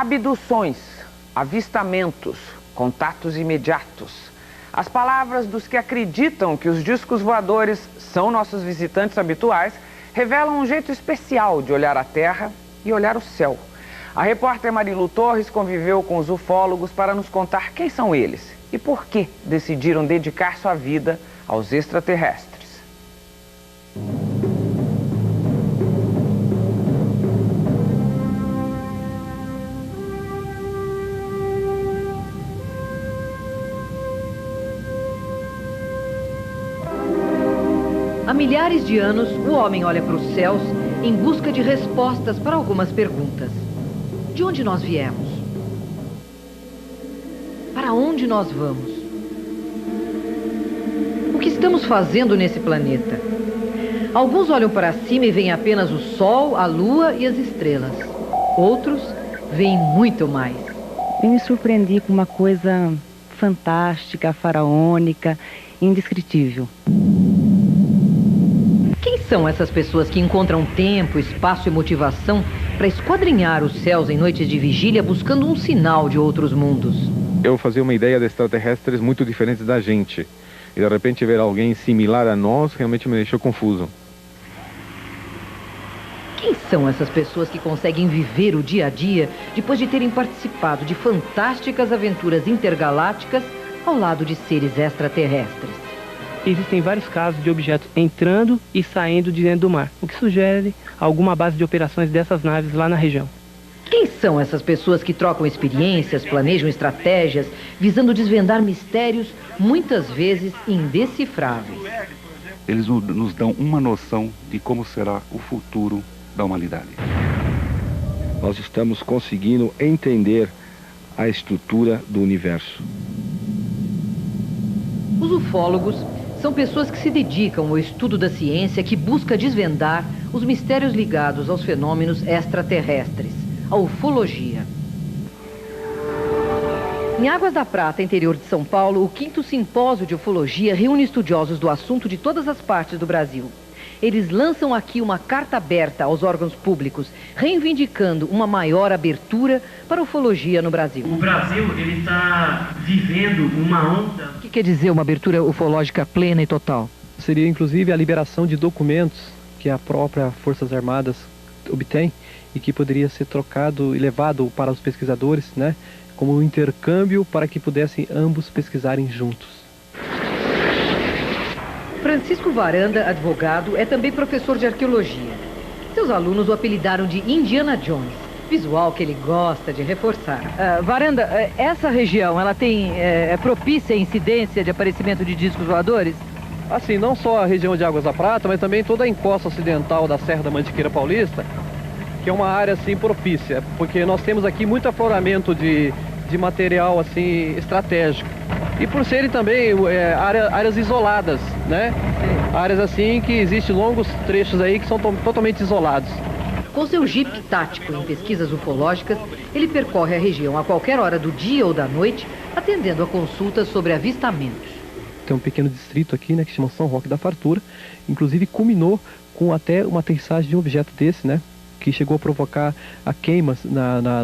Abduções, avistamentos, contatos imediatos. As palavras dos que acreditam que os discos voadores são nossos visitantes habituais revelam um jeito especial de olhar a Terra e olhar o céu. A repórter Marilu Torres conviveu com os ufólogos para nos contar quem são eles e por que decidiram dedicar sua vida aos extraterrestres. Há milhares de anos, o homem olha para os céus em busca de respostas para algumas perguntas. De onde nós viemos? Para onde nós vamos? O que estamos fazendo nesse planeta? Alguns olham para cima e veem apenas o Sol, a Lua e as estrelas. Outros veem muito mais. Eu me surpreendi com uma coisa fantástica, faraônica, indescritível. Quem são essas pessoas que encontram tempo, espaço e motivação para esquadrinhar os céus em noites de vigília buscando um sinal de outros mundos? Eu fazia uma ideia de extraterrestres muito diferentes da gente. E de repente ver alguém similar a nós realmente me deixou confuso. Quem são essas pessoas que conseguem viver o dia a dia depois de terem participado de fantásticas aventuras intergalácticas ao lado de seres extraterrestres? Existem vários casos de objetos entrando e saindo de dentro do mar, o que sugere alguma base de operações dessas naves lá na região. Quem são essas pessoas que trocam experiências, planejam estratégias, visando desvendar mistérios, muitas vezes indecifráveis? Eles nos dão uma noção de como será o futuro da humanidade. Nós estamos conseguindo entender a estrutura do universo. Os ufólogos são pessoas que se dedicam ao estudo da ciência que busca desvendar os mistérios ligados aos fenômenos extraterrestres, a ufologia. Em Águas da Prata, interior de São Paulo, o 5º Simpósio de Ufologia reúne estudiosos do assunto de todas as partes do Brasil. Eles lançam aqui uma carta aberta aos órgãos públicos, reivindicando uma maior abertura para a ufologia no Brasil. O Brasil, ele está vivendo uma onda... O que quer dizer uma abertura ufológica plena e total? Seria, inclusive, a liberação de documentos que a própria Forças Armadas obtém e que poderia ser trocado e levado para os pesquisadores, né, como um intercâmbio para que pudessem ambos pesquisarem juntos. Francisco Varanda, advogado, é também professor de arqueologia. Seus alunos o apelidaram de Indiana Jones, visual que ele gosta de reforçar. Varanda, essa região, ela é propícia à incidência de aparecimento de discos voadores? Assim, não só a região de Águas da Prata, mas também toda a encosta ocidental da Serra da Mantiqueira Paulista, que é uma área assim propícia, porque nós temos aqui muito afloramento de material assim estratégico. E por serem também áreas isoladas, né? Sim. Áreas assim que existem longos trechos aí que são totalmente isolados. Com seu jipe tático em pesquisas ufológicas, ele percorre a região a qualquer hora do dia ou da noite, atendendo a consultas sobre avistamentos. Tem um pequeno distrito aqui, né, que se chama São Roque da Fartura, inclusive culminou com até uma aterrissagem de um objeto desse, né? Que chegou a provocar a queimas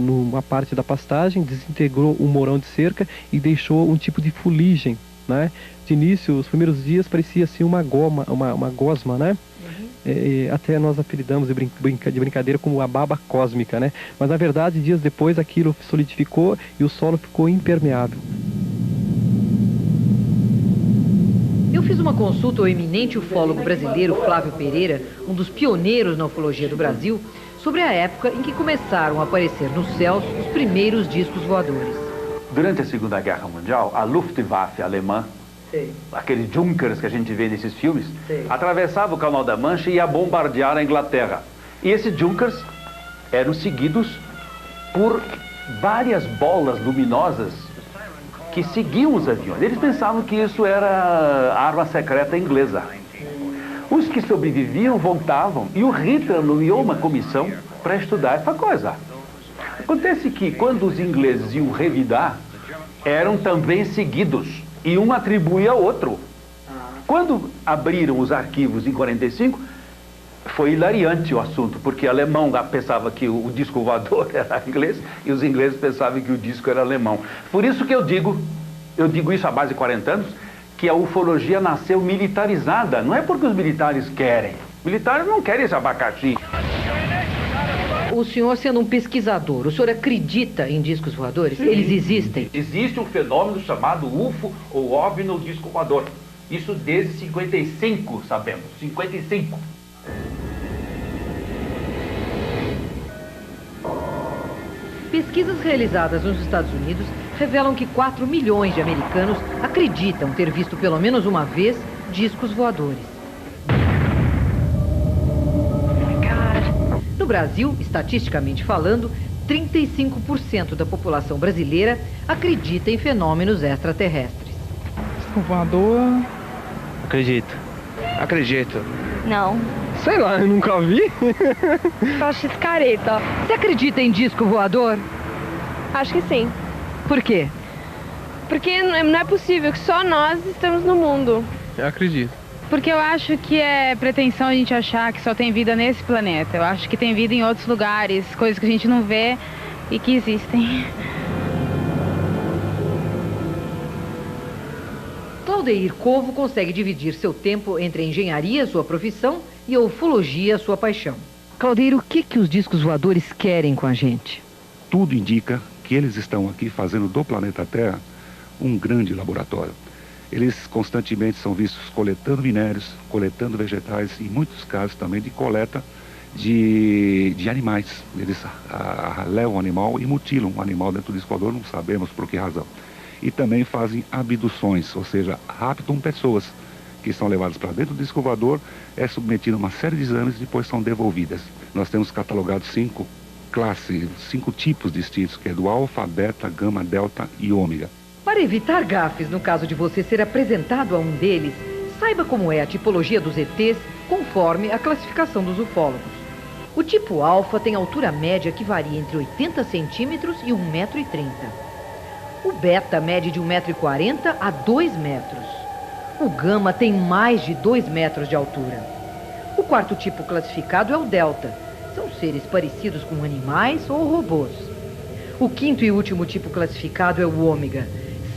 numa parte da pastagem, desintegrou um morão de cerca e deixou um tipo de fuligem, né? De início, os primeiros dias parecia assim uma gosma, né? Uhum. Até nós apelidamos de brincadeira como a baba cósmica, né? Mas na verdade, dias depois, aquilo solidificou e o solo ficou impermeável. Eu fiz uma consulta ao eminente ufólogo brasileiro Flávio Pereira, um dos pioneiros na ufologia do Brasil, sobre a época em que começaram a aparecer nos céus os primeiros discos voadores. Durante a Segunda Guerra Mundial, a Luftwaffe alemã, aqueles Junkers que a gente vê nesses filmes, atravessava o Canal da Mancha e ia bombardear a Inglaterra. E esses Junkers eram seguidos por várias bolas luminosas que seguiam os aviões. Eles pensavam que isso era a arma secreta inglesa. Os que sobreviviam voltavam e o Hitler nomeou uma comissão para estudar essa coisa. Acontece que quando os ingleses iam revidar, eram também seguidos e um atribuía ao outro. Quando abriram os arquivos em 45, Foi hilariante o assunto, porque o alemão pensava que o disco voador era inglês e os ingleses pensavam que o disco era alemão. Por isso que eu digo isso há mais de 40 anos, que a ufologia nasceu militarizada. Não é porque os militares querem. Militares não querem esse abacaxi. O senhor, sendo um pesquisador, o senhor acredita em discos voadores? Sim. Eles existem? Existe um fenômeno chamado UFO ou OVNI no disco voador. Isso desde 55, sabemos. 55. Pesquisas realizadas nos Estados Unidos revelam que 4 milhões de americanos acreditam ter visto pelo menos uma vez discos voadores. No Brasil, estatisticamente falando, 35% da população brasileira acredita em fenômenos extraterrestres. Disco voador... Acredito. Acredito. Não. Sei lá, eu nunca vi. Eu acho escareta. Você acredita em disco voador? Acho que sim. Por quê? Porque não é possível que só nós estamos no mundo. Eu acredito. Porque eu acho que é pretensão a gente achar que só tem vida nesse planeta. Eu acho que tem vida em outros lugares, coisas que a gente não vê e que existem. Claudeir Covo consegue dividir seu tempo entre a engenharia, sua profissão, e a ufologia, sua paixão. Claudeir, o que os discos voadores querem com a gente? Tudo indica que eles estão aqui fazendo do planeta Terra um grande laboratório. Eles constantemente são vistos coletando minérios, coletando vegetais e, em muitos casos, também de coleta de animais. Eles levam o animal e mutilam o animal dentro do disco voador, não sabemos por que razão. E também fazem abduções, ou seja, raptam pessoas que são levadas para dentro do disco voador, é submetido a uma série de exames e depois são devolvidas. Nós temos catalogado 5 tipos distintos, que é do alfa, beta, gama, delta e ômega. Para evitar gafes no caso de você ser apresentado a um deles, saiba como é a tipologia dos ETs conforme a classificação dos ufólogos. O tipo alfa tem altura média que varia entre 80 centímetros e 1,30 m. O beta mede de 1,40 m a 2 metros. O gama tem mais de 2 metros de altura. O quarto tipo classificado é o delta. São seres parecidos com animais ou robôs. O quinto e último tipo classificado é o ômega.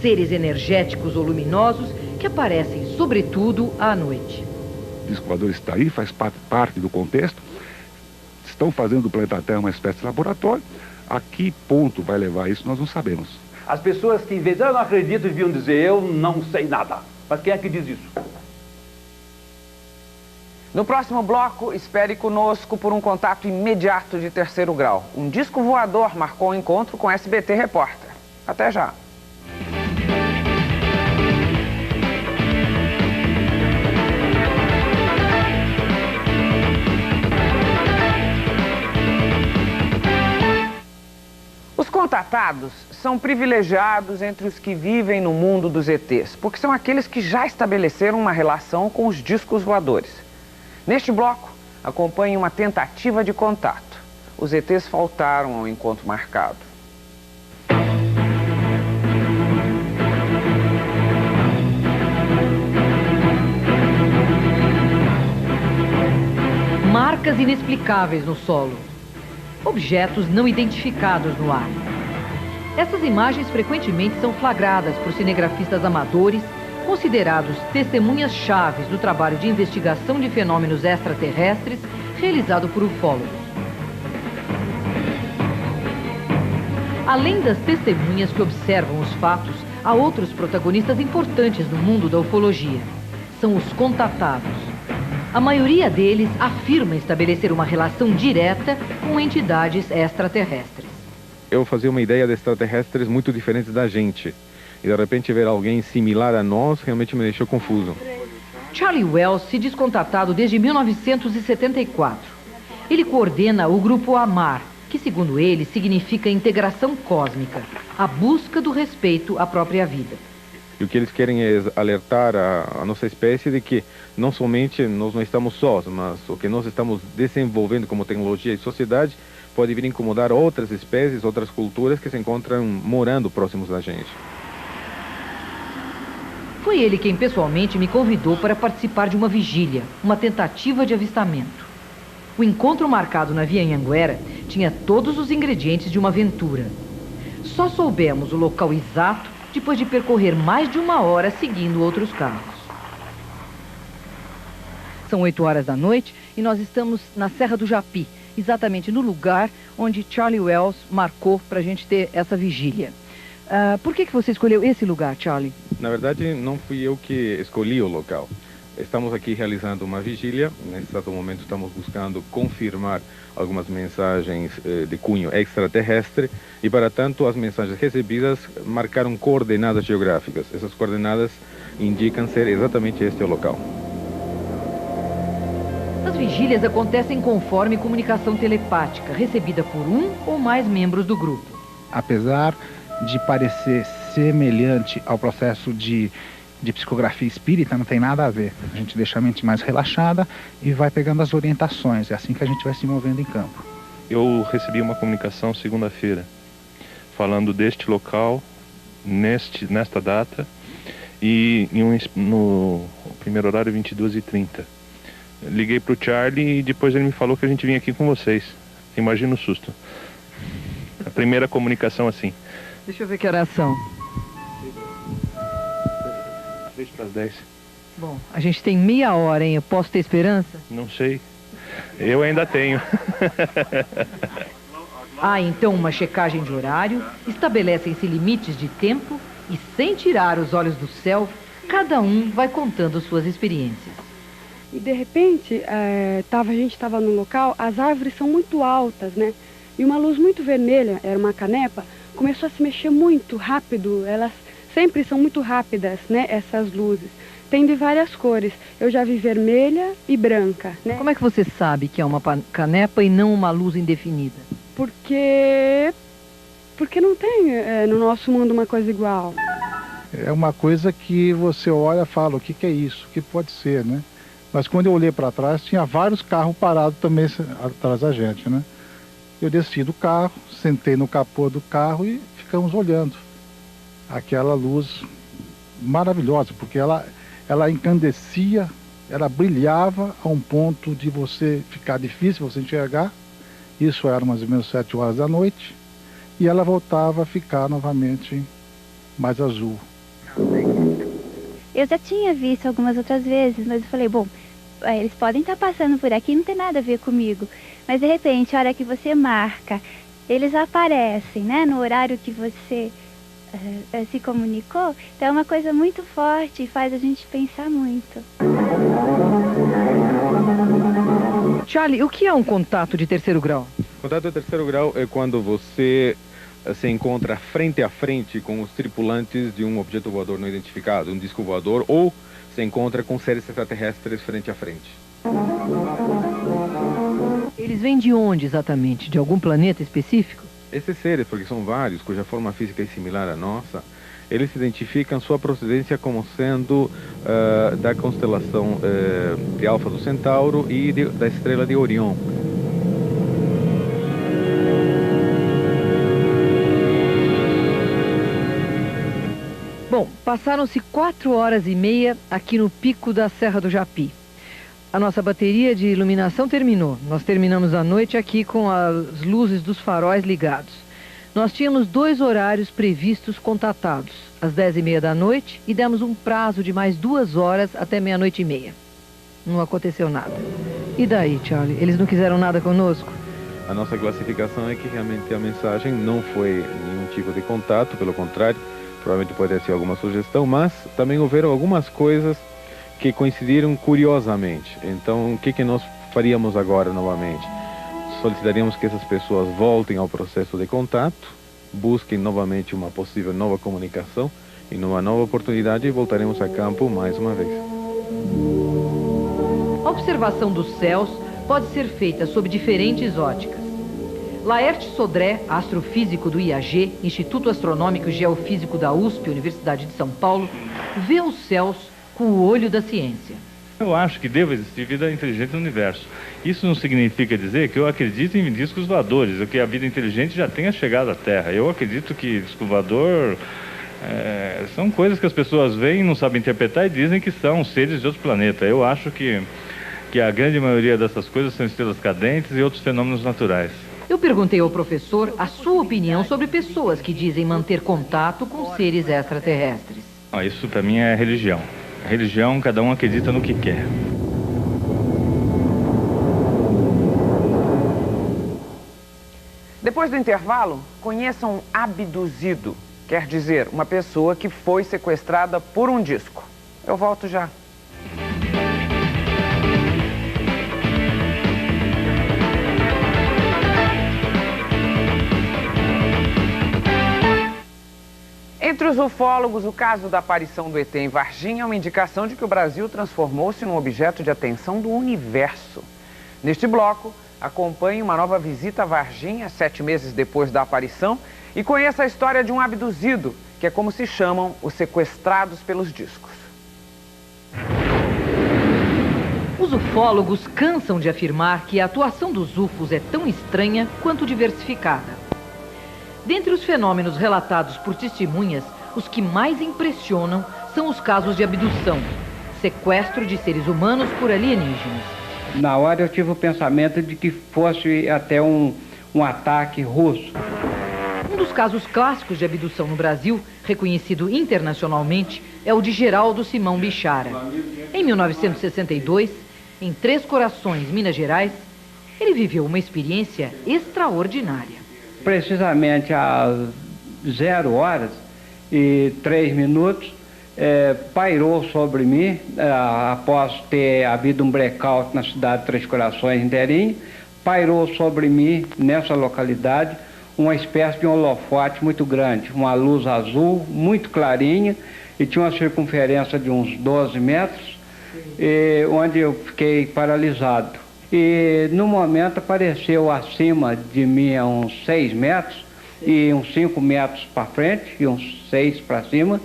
Seres energéticos ou luminosos que aparecem sobretudo à noite. O disco voador está aí, faz parte do contexto. Estão fazendo do planeta Terra uma espécie de laboratório. A que ponto vai levar isso, nós não sabemos. As pessoas que, em vez de eu não acredito, deviam dizer eu não sei nada. Mas quem é que diz isso? No próximo bloco, espere conosco por um contato imediato de terceiro grau. Um disco voador marcou um encontro com SBT Repórter. Até já. Os contatados são privilegiados entre os que vivem no mundo dos ETs, porque são aqueles que já estabeleceram uma relação com os discos voadores. Neste bloco, acompanhe uma tentativa de contato. Os ETs faltaram ao encontro marcado. Marcas inexplicáveis no solo. Objetos não identificados no ar. Essas imagens frequentemente são flagradas por cinegrafistas amadores, considerados testemunhas chaves do trabalho de investigação de fenômenos extraterrestres realizado por ufólogos. Além das testemunhas que observam os fatos, há outros protagonistas importantes no mundo da ufologia. São os contatados. A maioria deles afirma estabelecer uma relação direta com entidades extraterrestres. Eu fazia uma ideia de extraterrestres muito diferentes da gente. E de repente ver alguém similar a nós realmente me deixou confuso. Charlie Wells se diz contatado desde 1974. Ele coordena o grupo AMAR, que segundo ele significa integração cósmica, a busca do respeito à própria vida. E o que eles querem é alertar a nossa espécie de que não somente nós não estamos sós, mas o que nós estamos desenvolvendo como tecnologia e sociedade pode vir incomodar outras espécies, outras culturas que se encontram morando próximos da gente. Foi ele quem pessoalmente me convidou para participar de uma vigília, uma tentativa de avistamento. O encontro marcado na Via Anhanguera tinha todos os ingredientes de uma aventura. Só soubemos o local exato depois de percorrer mais de 1 hora seguindo outros carros. São 8 horas da noite e nós estamos na Serra do Japi, exatamente no lugar onde Charlie Wells marcou para a gente ter essa vigília. Por que você escolheu esse lugar, Charlie? Na verdade, não fui eu que escolhi o local. Estamos aqui realizando uma vigília. Nesse exato momento estamos buscando confirmar algumas mensagens de cunho extraterrestre e, para tanto, as mensagens recebidas marcaram coordenadas geográficas. Essas coordenadas indicam ser exatamente este o local. As vigílias acontecem conforme comunicação telepática, recebida por um ou mais membros do grupo. Apesar de parecer semelhante ao processo de psicografia espírita, não tem nada a ver. A gente deixa a mente mais relaxada e vai pegando as orientações. É assim que a gente vai se movendo em campo. Eu recebi uma comunicação segunda-feira, falando deste local, nesta data, e no primeiro horário, 22h30. Liguei para o Charlie e depois ele me falou que a gente vinha aqui com vocês. Imagina o susto. A primeira comunicação assim. Deixa eu ver que horas são. 3:10. Bom, a gente tem meia hora, hein? Eu posso ter esperança? Não sei. Eu ainda tenho. Há então uma checagem de horário, estabelecem-se limites de tempo e, sem tirar os olhos do céu, cada um vai contando suas experiências. E de repente, a gente estava no local, as árvores são muito altas, né? E uma luz muito vermelha, era uma canepa, começou a se mexer muito rápido. Elas sempre são muito rápidas, né? Essas luzes. Tem de várias cores. Eu já vi vermelha e branca, né? Como é que você sabe que é uma canepa e não uma luz indefinida? Porque não tem no nosso mundo uma coisa igual. É uma coisa que você olha e fala, o que é isso? O que pode ser, né? Mas quando eu olhei para trás, tinha vários carros parados também atrás da gente, né? Eu desci do carro, sentei no capô do carro e ficamos olhando. Aquela luz maravilhosa, porque ela encandecia, ela brilhava a um ponto de você ficar difícil você enxergar. Isso era mais ou menos 7 horas da noite. E ela voltava a ficar novamente mais azul. Eu já tinha visto algumas outras vezes, mas eu falei, bom, eles podem estar passando por aqui, não tem nada a ver comigo. Mas de repente, a hora que você marca, eles aparecem, né, no horário que você se comunicou. Então é uma coisa muito forte e faz a gente pensar muito. Charlie, o que é um contato de terceiro grau? Contato de terceiro grau é quando você se encontra frente a frente com os tripulantes de um objeto voador não identificado, um disco voador, ou se encontra com seres extraterrestres frente a frente. Eles vêm de onde exatamente? De algum planeta específico? Esses seres, porque são vários, cuja forma física é similar à nossa, eles identificam sua procedência como sendo da constelação de Alfa do Centauro e da estrela de Orion. Bom, passaram-se 4 horas e meia aqui no pico da Serra do Japi. A nossa bateria de iluminação terminou. Nós terminamos a noite aqui com as luzes dos faróis ligados. Nós tínhamos 2 horários previstos contatados, às 10h30 da noite, e demos um prazo de mais 2 horas até 00:30. Não aconteceu nada. E daí, Charlie? Eles não quiseram nada conosco? A nossa classificação é que realmente a mensagem não foi nenhum tipo de contato, pelo contrário, provavelmente pode ser alguma sugestão, mas também houveram algumas coisas que coincidiram curiosamente. Então, o que nós faríamos agora novamente? Solicitaríamos que essas pessoas voltem ao processo de contato, busquem novamente uma possível nova comunicação e numa nova oportunidade voltaremos a campo mais uma vez. A observação dos céus pode ser feita sob diferentes óticas. Laerte Sodré, astrofísico do IAG, Instituto Astronômico e Geofísico da USP, Universidade de São Paulo, vê os céus com o olho da ciência. Eu acho que deve existir vida inteligente no universo. Isso não significa dizer que eu acredito em discos voadores, ou que a vida inteligente já tenha chegado à Terra. Eu acredito que disco voador são coisas que as pessoas veem, não sabem interpretar e dizem que são seres de outro planeta. Eu acho que que a grande maioria dessas coisas são estrelas cadentes e outros fenômenos naturais. Eu perguntei ao professor a sua opinião sobre pessoas que dizem manter contato com seres extraterrestres. Isso para mim é religião. A religião, cada um acredita no que quer. Depois do intervalo, conheça um abduzido. Quer dizer, uma pessoa que foi sequestrada por um disco. Eu volto já. Entre os ufólogos, o caso da aparição do ET em Varginha é uma indicação de que o Brasil transformou-se num objeto de atenção do universo. Neste bloco, acompanhe uma nova visita a Varginha, 7 meses depois da aparição, e conheça a história de um abduzido, que é como se chamam os sequestrados pelos discos. Os ufólogos cansam de afirmar que a atuação dos UFOs é tão estranha quanto diversificada. Dentre os fenômenos relatados por testemunhas, os que mais impressionam são os casos de abdução, sequestro de seres humanos por alienígenas. Na hora eu tive o pensamento de que fosse até um ataque russo. Um dos casos clássicos de abdução no Brasil, reconhecido internacionalmente, é o de Geraldo Simão Bichara. Em 1962, em Três Corações, Minas Gerais, ele viveu uma experiência extraordinária. Precisamente às 0h03, pairou sobre mim, após ter havido um blackout na cidade de Três Corações inteirinho, pairou sobre mim, nessa localidade, uma espécie de um holofote muito grande, uma luz azul, muito clarinha, e tinha uma circunferência de uns 12 metros, onde eu fiquei paralisado. E no momento apareceu acima de mim a uns 6 metros, e uns 5 metros para frente, e uns 6 para cima,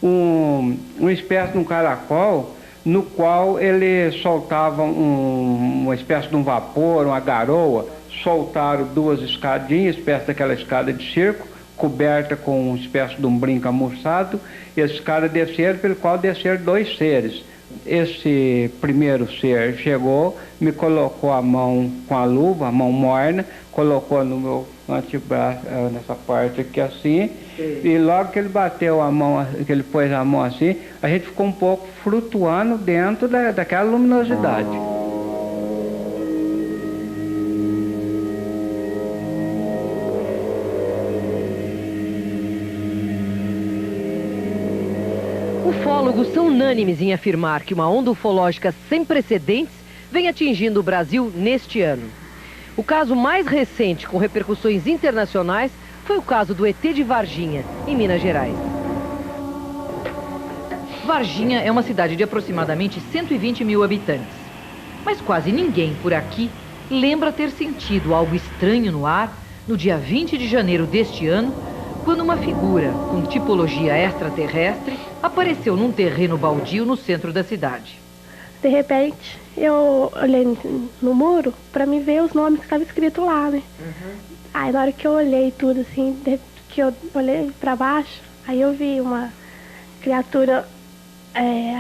uma espécie de um caracol, no qual ele soltava uma espécie de um vapor, uma garoa. Soltaram 2 escadinhas, espécie daquela escada de circo, coberta com uma espécie de um brinco amurçado, e esses caras desceram, pelo qual desceram 2 seres. Esse primeiro ser chegou, me colocou a mão com a luva, a mão morna, colocou no meu antebraço, nessa parte aqui assim, e logo que ele bateu a mão, que ele pôs a mão assim, a gente ficou um pouco flutuando dentro daquela luminosidade. Ufólogos são unânimes em afirmar que uma onda ufológica sem precedentes vem atingindo o Brasil neste ano. O caso mais recente com repercussões internacionais foi o caso do ET de Varginha, em Minas Gerais. Varginha é uma cidade de aproximadamente 120 mil habitantes. Mas quase ninguém por aqui lembra ter sentido algo estranho no ar no dia 20 de janeiro deste ano, quando uma figura com tipologia extraterrestre apareceu num terreno baldio no centro da cidade. De repente, eu olhei no muro para me ver os nomes que estavam escritos lá, né? Aí na hora que eu olhei tudo assim, que eu olhei para baixo, aí eu vi uma criatura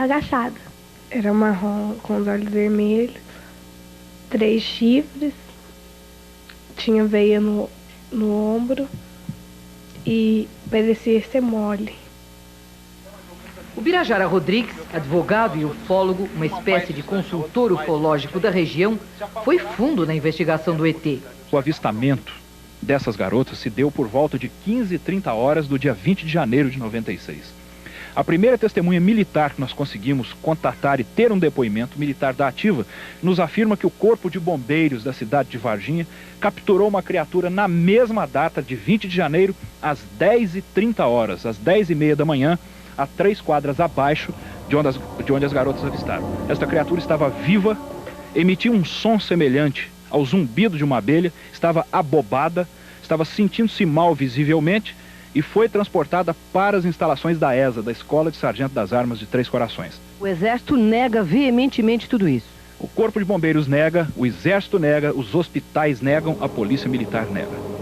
agachada. Era marrom, com os olhos vermelhos, 3 chifres, tinha veia no ombro e parecia ser mole. O Birajara Rodrigues, advogado e ufólogo, uma espécie de consultor ufológico da região, foi fundo na investigação do ET. O avistamento dessas garotas se deu por volta de 15h30 do dia 20 de janeiro de 96. A primeira testemunha militar que nós conseguimos contatar e ter um depoimento militar da ativa nos afirma que o Corpo de Bombeiros da cidade de Varginha capturou uma criatura na mesma data de 20 de janeiro, às 10h30, às 10h30 da manhã, a 3 quadras abaixo de onde as garotas avistaram. Esta criatura estava viva, emitia um som semelhante ao zumbido de uma abelha, estava abobada, estava sentindo-se mal visivelmente e foi transportada para as instalações da ESA, da Escola de Sargento das Armas de Três Corações. O Exército nega veementemente tudo isso. O Corpo de Bombeiros nega, o Exército nega, os hospitais negam, a Polícia Militar nega.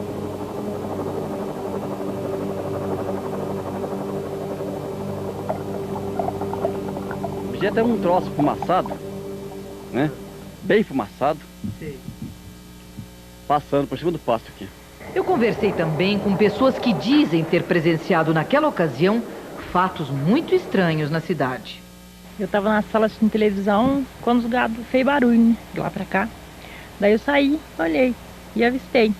O objeto é um troço fumaçado, né? bem fumaçado, passando por cima do pasto aqui. Eu conversei também com pessoas que dizem ter presenciado naquela ocasião fatos muito estranhos na cidade. Eu estava na sala assistindo televisão quando os gados fez barulho, né? De lá pra cá. Daí eu saí, olhei e avistei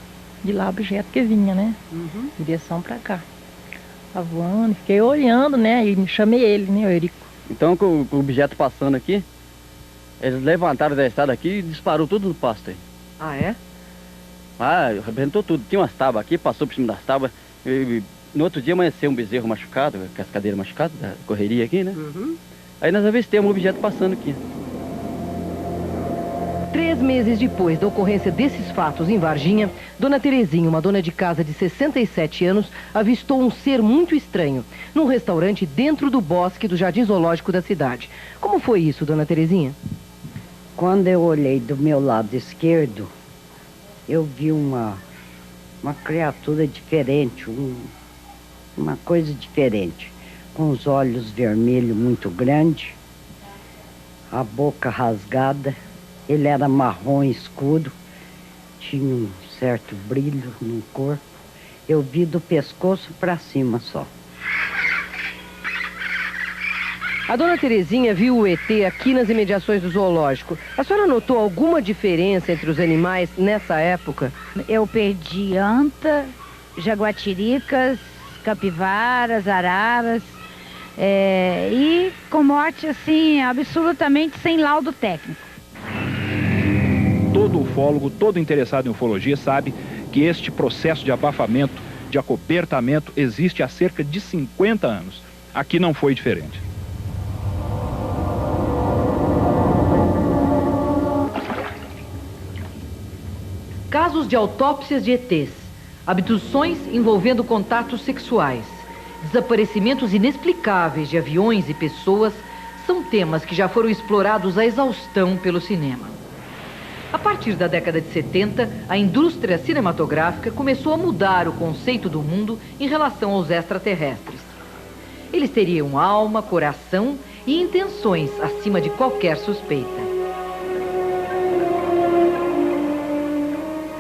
de lá o objeto que vinha, né? Direção pra cá. Tá voando, fiquei olhando, né? E me chamei ele, né, o Eurico. Então, com o objeto passando aqui, eles levantaram da estrada aqui e disparou tudo no pasto aí. Ah, é? Ah, arrebentou tudo. Tinha umas tábuas aqui, passou por cima das tábuas. E no outro dia amanheceu um bezerro machucado, com as cadeiras machucadas, da correria aqui, né? Aí nós avistamos um objeto passando aqui. 3 meses depois da ocorrência desses fatos em Varginha, Dona Terezinha, uma dona de casa de 67 anos, avistou um ser muito estranho num restaurante dentro do bosque do Jardim Zoológico da cidade. Como foi isso, Dona Terezinha? Quando eu olhei do meu lado esquerdo, eu vi uma criatura diferente, uma coisa diferente, com os olhos vermelhos muito grandes, a boca rasgada. Ele era marrom escuro, tinha um certo brilho no corpo. Eu vi do pescoço para cima só. A Dona Terezinha viu o ET aqui nas imediações do zoológico. A senhora notou alguma diferença entre os animais nessa época? Eu perdi anta, jaguatiricas, capivaras, araras, e com morte assim, absolutamente sem laudo técnico. Todo ufólogo, todo interessado em ufologia sabe que este processo de abafamento, de acobertamento, existe há cerca de 50 anos. Aqui não foi diferente. Casos de autópsias de ETs, abduções envolvendo contatos sexuais, desaparecimentos inexplicáveis de aviões e pessoas são temas que já foram explorados à exaustão pelo cinema. A partir da década de 70, a indústria cinematográfica começou a mudar o conceito do mundo em relação aos extraterrestres. Eles teriam alma, coração e intenções acima de qualquer suspeita.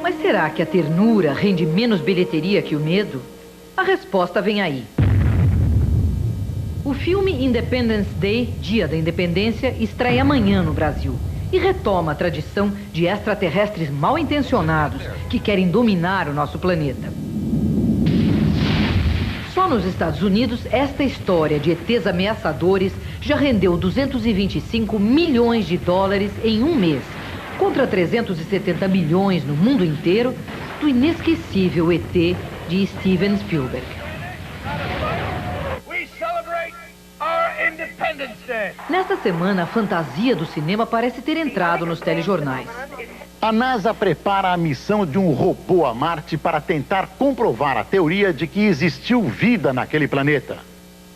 Mas será que a ternura rende menos bilheteria que o medo? A resposta vem aí. O filme Independence Day, Dia da Independência, estreia amanhã no Brasil e retoma a tradição de extraterrestres mal intencionados que querem dominar o nosso planeta. Só nos Estados Unidos, esta história de ETs ameaçadores já rendeu 225 milhões de dólares em um mês, contra 370 milhões no mundo inteiro do inesquecível ET de Steven Spielberg. Nesta semana, a fantasia do cinema parece ter entrado nos telejornais. A NASA prepara a missão de um robô a Marte para tentar comprovar a teoria de que existiu vida naquele planeta.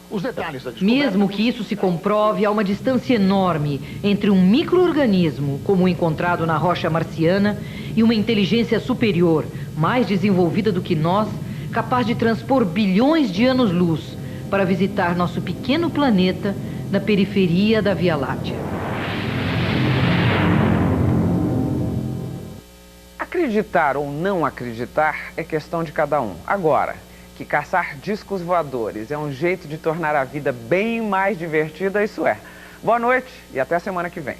Os detalhes da descoberta... Mesmo que isso se comprove, há uma distância enorme entre um micro-organismo, como o encontrado na rocha marciana, e uma inteligência superior, mais desenvolvida do que nós, capaz de transpor bilhões de anos-luz para visitar nosso pequeno planeta na periferia da Via Láctea. Acreditar ou não acreditar é questão de cada um. Agora, que caçar discos voadores é um jeito de tornar a vida bem mais divertida, isso é. Boa noite e até a semana que vem.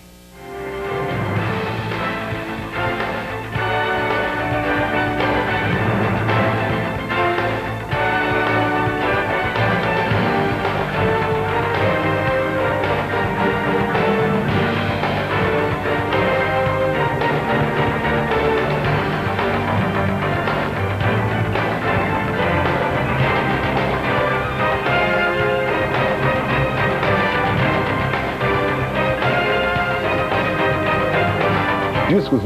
Discos